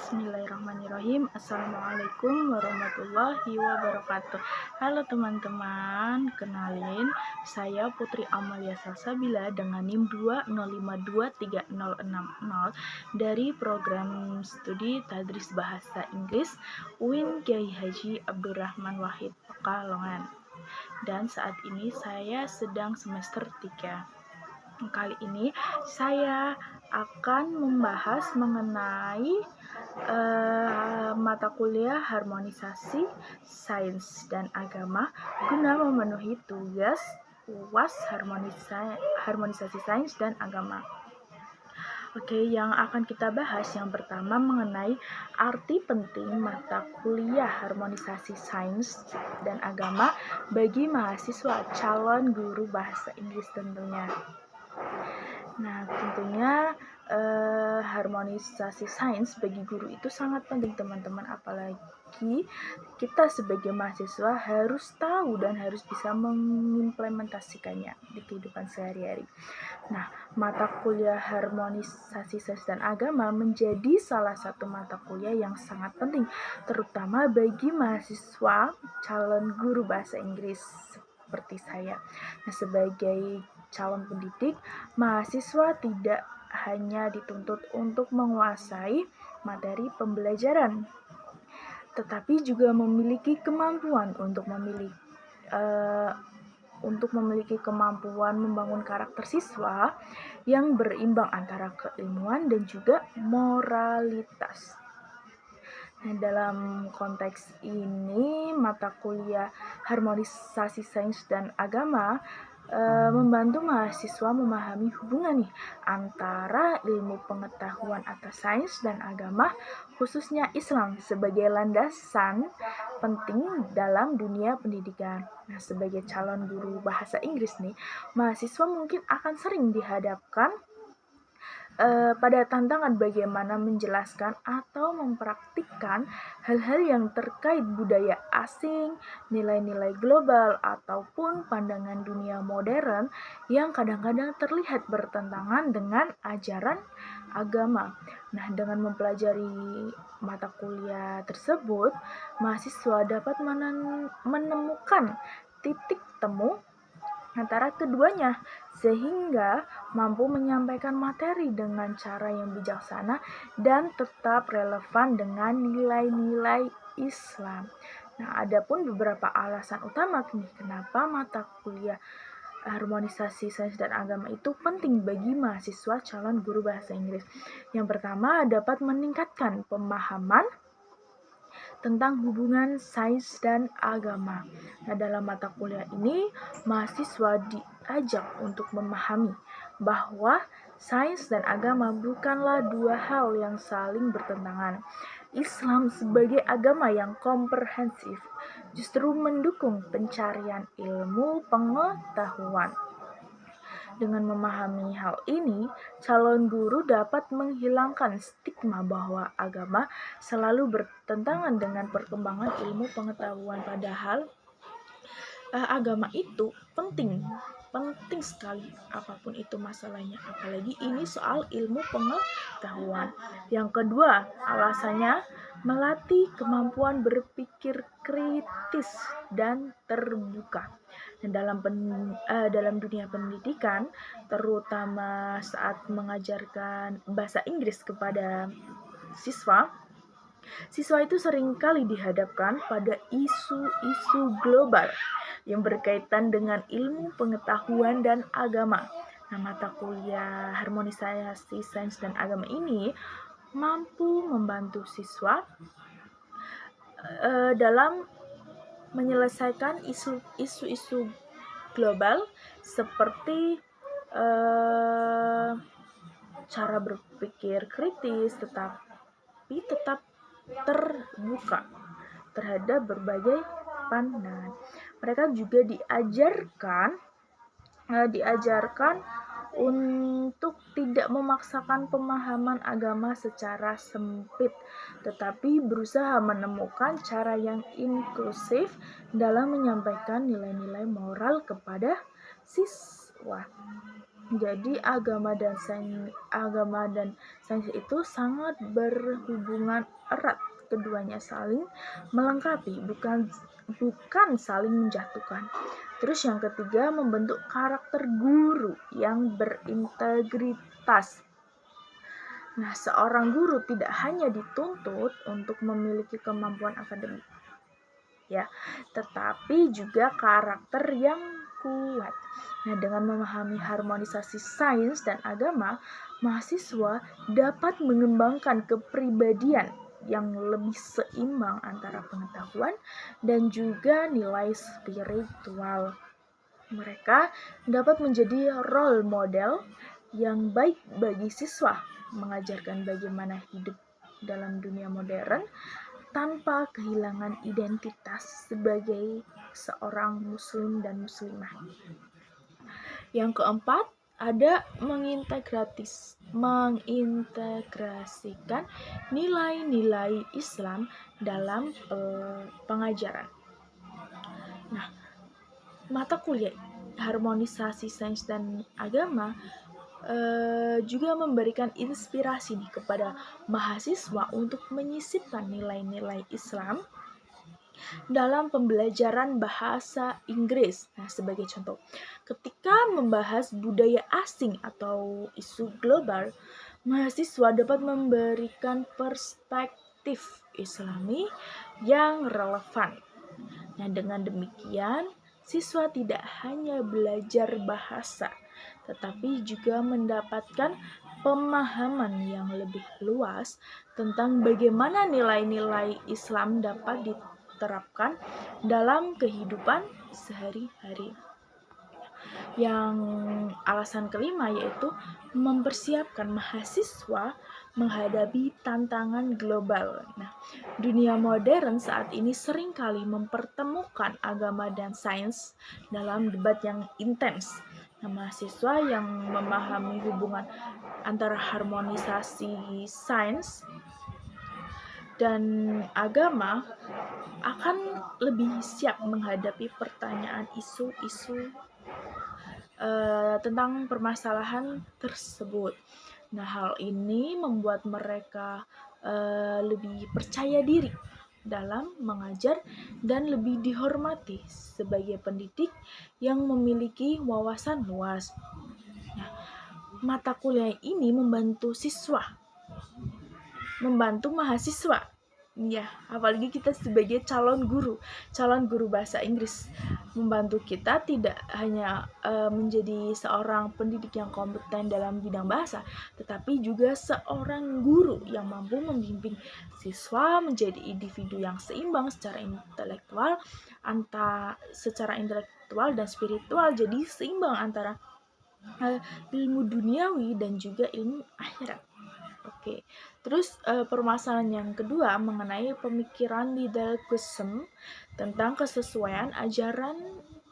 Bismillahirrahmanirrahim. Assalamualaikum warahmatullahi wabarakatuh. Halo teman-teman, kenalin saya Putri Amalia Salsabila dengan NIM 205236060 dari program studi Tadris Bahasa Inggris UIN Kiai Haji Abdurrahman Wahid Pekalongan. Dan saat ini saya sedang semester 3. Kali ini saya akan membahas mengenai mata kuliah harmonisasi sains dan agama guna memenuhi tugas UAS harmonisasi sains dan agama. Oke, yang akan kita bahas yang pertama mengenai arti penting mata kuliah harmonisasi sains dan agama bagi mahasiswa calon guru bahasa Inggris tentunya. Nah, tentunya harmonisasi sains bagi guru itu sangat penting teman-teman, apalagi kita sebagai mahasiswa harus tahu dan harus bisa mengimplementasikannya di kehidupan sehari-hari. Nah, mata kuliah harmonisasi sains dan agama menjadi salah satu mata kuliah yang sangat penting, terutama bagi mahasiswa calon guru bahasa Inggris seperti saya. Nah, sebagai calon pendidik, mahasiswa tidak hanya dituntut untuk menguasai materi pembelajaran, tetapi juga memiliki kemampuan untuk memiliki kemampuan membangun karakter siswa yang berimbang antara keilmuan dan juga moralitas. Nah, dalam konteks ini, mata kuliah harmonisasi sains dan agama membantu mahasiswa memahami hubungan antara ilmu pengetahuan atas sains dan agama, khususnya Islam, sebagai landasan penting dalam dunia pendidikan. Nah, sebagai calon guru bahasa Inggris mahasiswa mungkin akan sering dihadapkan pada tantangan bagaimana menjelaskan atau mempraktikkan hal-hal yang terkait budaya asing, nilai-nilai global, ataupun pandangan dunia modern yang kadang-kadang terlihat bertentangan dengan ajaran agama. Nah, dengan mempelajari mata kuliah tersebut, mahasiswa dapat menemukan titik temu antara keduanya, sehingga mampu menyampaikan materi dengan cara yang bijaksana dan tetap relevan dengan nilai-nilai Islam. Nah, adapun beberapa alasan utama kenapa mata kuliah harmonisasi sains dan agama itu penting bagi mahasiswa calon guru bahasa Inggris. Yang pertama, dapat meningkatkan pemahaman tentang hubungan sains dan agama. Nah, dalam mata kuliah ini, mahasiswa diajak untuk memahami bahwa sains dan agama bukanlah dua hal yang saling bertentangan. Islam sebagai agama yang komprehensif justru mendukung pencarian ilmu pengetahuan. Dengan memahami hal ini, calon guru dapat menghilangkan stigma bahwa agama selalu bertentangan dengan perkembangan ilmu pengetahuan, padahal agama itu penting sekali apapun itu masalahnya, apalagi ini soal ilmu pengetahuan. Yang kedua, alasannya melatih kemampuan berpikir kritis dan terbuka. Dan dalam dunia pendidikan, terutama saat mengajarkan bahasa Inggris kepada siswa itu seringkali dihadapkan pada isu-isu global yang berkaitan dengan ilmu pengetahuan dan agama. Nah, mata kuliah harmonisasi sains dan agama ini mampu membantu siswa dalam menyelesaikan isu-isu global seperti cara berpikir kritis, tetapi tetap terbuka terhadap berbagai pandangan. Mereka juga diajarkan untuk tidak memaksakan pemahaman agama secara sempit, tetapi berusaha menemukan cara yang inklusif dalam menyampaikan nilai-nilai moral kepada siswa. Jadi agama dan sains itu sangat berhubungan erat. Keduanya saling melengkapi, bukan saling menjatuhkan. Terus yang ketiga, membentuk karakter guru yang berintegritas. Nah, seorang guru tidak hanya dituntut untuk memiliki kemampuan akademik, ya, tetapi juga karakter yang kuat. Nah, dengan memahami harmonisasi sains dan agama, mahasiswa dapat mengembangkan kepribadian yang lebih seimbang antara pengetahuan dan juga nilai spiritual. Mereka dapat menjadi role model yang baik bagi siswa, mengajarkan bagaimana hidup dalam dunia modern tanpa kehilangan identitas sebagai seorang muslim dan muslimah. Yang keempat, ada mengintegrasikan nilai-nilai Islam dalam pengajaran. Nah, mata kuliah harmonisasi sains dan agama juga memberikan inspirasi nih kepada mahasiswa untuk menyisipkan nilai-nilai Islam dalam pembelajaran bahasa Inggris. Nah, sebagai contoh, ketika membahas budaya asing atau isu global, mahasiswa dapat memberikan perspektif Islami yang relevan. Nah, dengan demikian, siswa tidak hanya belajar bahasa, tetapi juga mendapatkan pemahaman yang lebih luas tentang bagaimana nilai-nilai Islam dapat diterapkan dalam kehidupan sehari-hari. Yang alasan kelima yaitu mempersiapkan mahasiswa menghadapi tantangan global. Nah, dunia modern saat ini seringkali mempertemukan agama dan sains dalam debat yang intens. Nah, mahasiswa yang memahami hubungan antara harmonisasi sains dan agama akan lebih siap menghadapi pertanyaan isu-isu tentang permasalahan tersebut. Nah, hal ini membuat mereka lebih percaya diri dalam mengajar dan lebih dihormati sebagai pendidik yang memiliki wawasan luas. Nah, mata kuliah ini membantu mahasiswa. Ya, apalagi kita sebagai calon guru bahasa Inggris, membantu kita tidak hanya menjadi seorang pendidik yang kompeten dalam bidang bahasa, tetapi juga seorang guru yang mampu membimbing siswa menjadi individu yang seimbang secara intelektual dan spiritual, jadi seimbang antara ilmu duniawi dan juga ilmu akhirat. Oke, terus permasalahan yang kedua mengenai pemikiran Nidelkusem tentang kesesuaian ajaran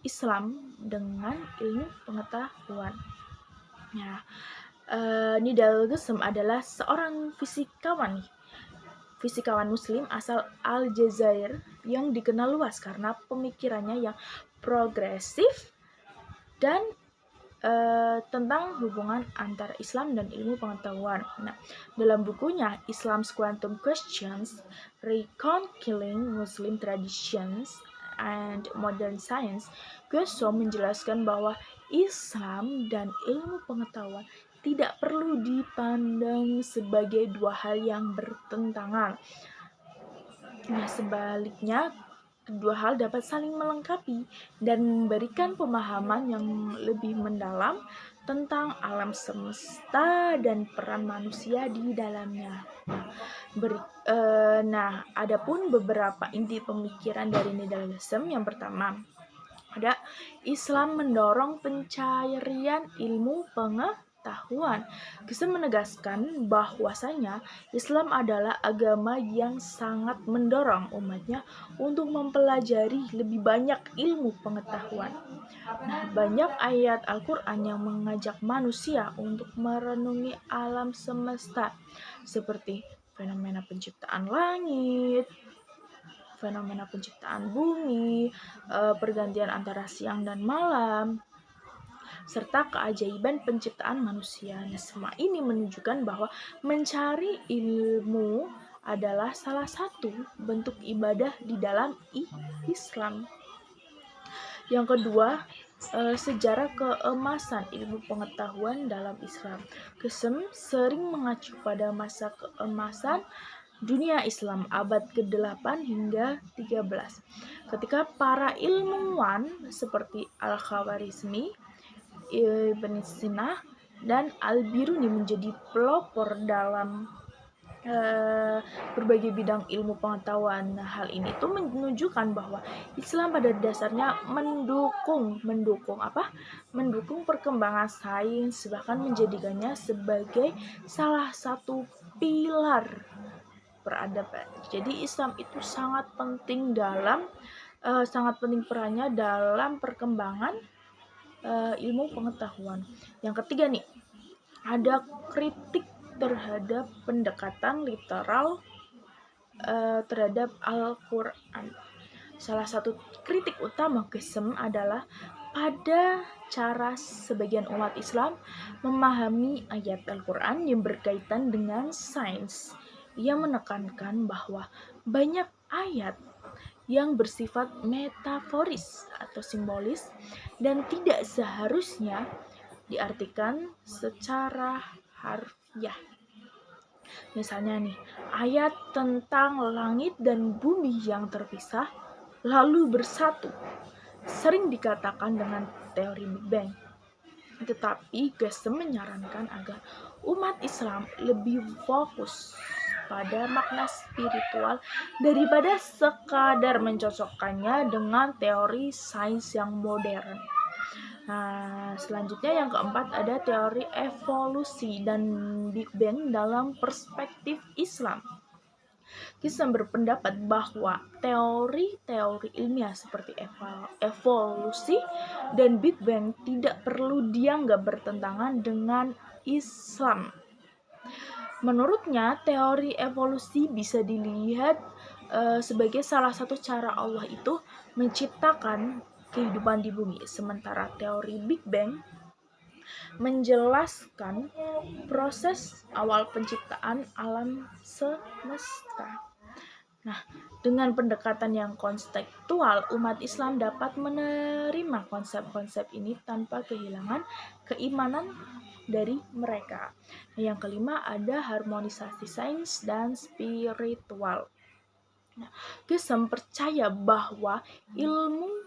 Islam dengan ilmu pengetahuan. Ya, Nidelkusem adalah seorang fisikawan Muslim asal Aljazair yang dikenal luas karena pemikirannya yang progresif dan tentang hubungan antara Islam dan ilmu pengetahuan. Nah, dalam bukunya Islam's Quantum Questions, Reconciling Muslim Traditions and Modern Science, Gueso menjelaskan bahwa Islam dan ilmu pengetahuan tidak perlu dipandang sebagai dua hal yang bertentangan. Nah, sebaliknya, kedua hal dapat saling melengkapi dan memberikan pemahaman yang lebih mendalam tentang alam semesta dan peran manusia di dalamnya. Adapun beberapa inti pemikiran dari Nidelkusem. Yang pertama, ada Islam mendorong pencarian ilmu pengetahuan. Kusem menegaskan bahwasanya Islam adalah agama yang sangat mendorong umatnya untuk mempelajari lebih banyak ilmu pengetahuan. Nah, banyak ayat Al-Quran yang mengajak manusia untuk merenungi alam semesta, seperti fenomena penciptaan langit, fenomena penciptaan bumi, pergantian antara siang dan malam, serta keajaiban penciptaan manusia. Nah, semua ini menunjukkan bahwa mencari ilmu adalah salah satu bentuk ibadah di dalam Islam. Yang kedua, sejarah keemasan ilmu pengetahuan dalam Islam. Qasem sering mengacu pada masa keemasan dunia Islam abad ke-8 hingga 13. Ketika para ilmuwan seperti Al-Khawarizmi, Ibn Sina, dan Al-Biruni menjadi pelopor dalam berbagai bidang ilmu pengetahuan. Nah, hal ini tuh menunjukkan bahwa Islam pada dasarnya mendukung perkembangan sains, bahkan menjadikannya sebagai salah satu pilar peradaban. Jadi Islam itu sangat penting perannya dalam perkembangan ilmu pengetahuan. Yang ketiga nih, ada kritik terhadap pendekatan literal terhadap Al-Quran. Salah satu kritik utama Qasem adalah pada cara sebagian umat Islam memahami ayat Al-Quran yang berkaitan dengan sains. Ia menekankan bahwa banyak ayat yang bersifat metaforis atau simbolis dan tidak seharusnya diartikan secara harfiah. Misalnya nih, ayat tentang langit dan bumi yang terpisah lalu bersatu sering dikatakan dengan teori Big Bang. Tetapi Qasem menyarankan agar umat Islam lebih fokus pada makna spiritual daripada sekadar mencocokkannya dengan teori sains yang modern. Nah, selanjutnya yang keempat ada teori evolusi dan Big Bang dalam perspektif Islam. Qasem berpendapat bahwa teori-teori ilmiah seperti evolusi dan Big Bang tidak perlu dianggap bertentangan dengan Islam. Menurutnya, teori evolusi bisa dilihat sebagai salah satu cara Allah itu menciptakan kehidupan di bumi, sementara teori Big Bang menjelaskan proses awal penciptaan alam semesta. Nah, dengan pendekatan yang konseptual, umat Islam dapat menerima konsep-konsep ini tanpa kehilangan keimanan dari mereka. Nah, yang kelima ada harmonisasi sains dan spiritual. Nah, Qasem percaya bahwa ilmu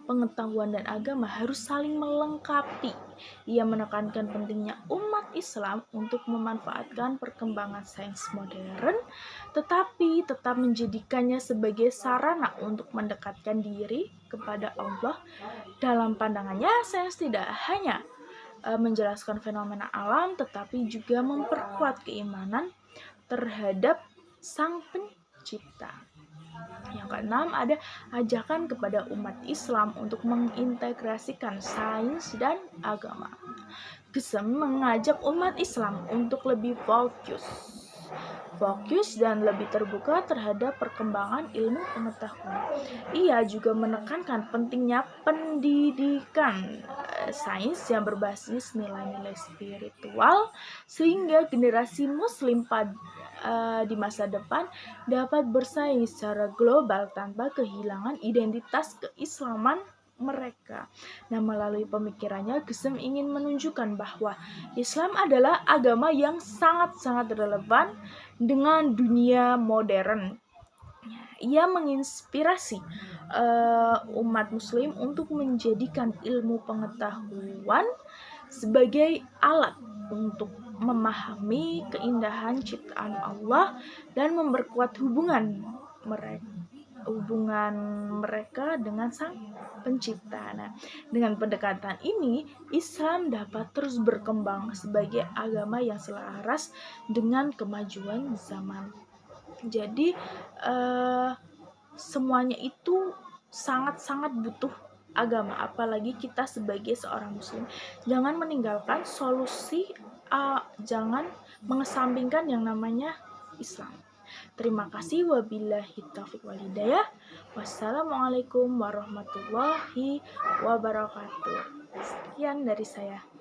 pengetahuan dan agama harus saling melengkapi. Ia menekankan pentingnya umat Islam untuk memanfaatkan perkembangan sains modern, tetapi tetap menjadikannya sebagai sarana untuk mendekatkan diri kepada Allah. Dalam pandangannya, sains tidak hanya menjelaskan fenomena alam, tetapi juga memperkuat keimanan terhadap Sang Pencipta. Yang keenam ada ajakan kepada umat Islam untuk mengintegrasikan sains dan agama. Qasem mengajak umat Islam untuk lebih fokus dan lebih terbuka terhadap perkembangan ilmu pengetahuan. Ia juga menekankan pentingnya pendidikan sains yang berbasis nilai-nilai spiritual sehingga generasi muslim di masa depan dapat bersaing secara global tanpa kehilangan identitas keislaman mereka. Nah, melalui pemikirannya, Qasem ingin menunjukkan bahwa Islam adalah agama yang sangat-sangat relevan dengan dunia modern. Ia menginspirasi umat muslim untuk menjadikan ilmu pengetahuan sebagai alat untuk memahami keindahan ciptaan Allah dan memperkuat hubungan mereka dengan Sang Pencipta. Nah, dengan pendekatan ini, Islam dapat terus berkembang sebagai agama yang selaras dengan kemajuan zaman. Jadi, semuanya itu sangat-sangat butuh agama, apalagi kita sebagai seorang muslim. Jangan meninggalkan jangan mengesampingkan yang namanya Islam. Terima kasih, wabillahi taufiq wal hidayah. Wassalamualaikum warahmatullahi wabarakatuh. Sekian dari saya.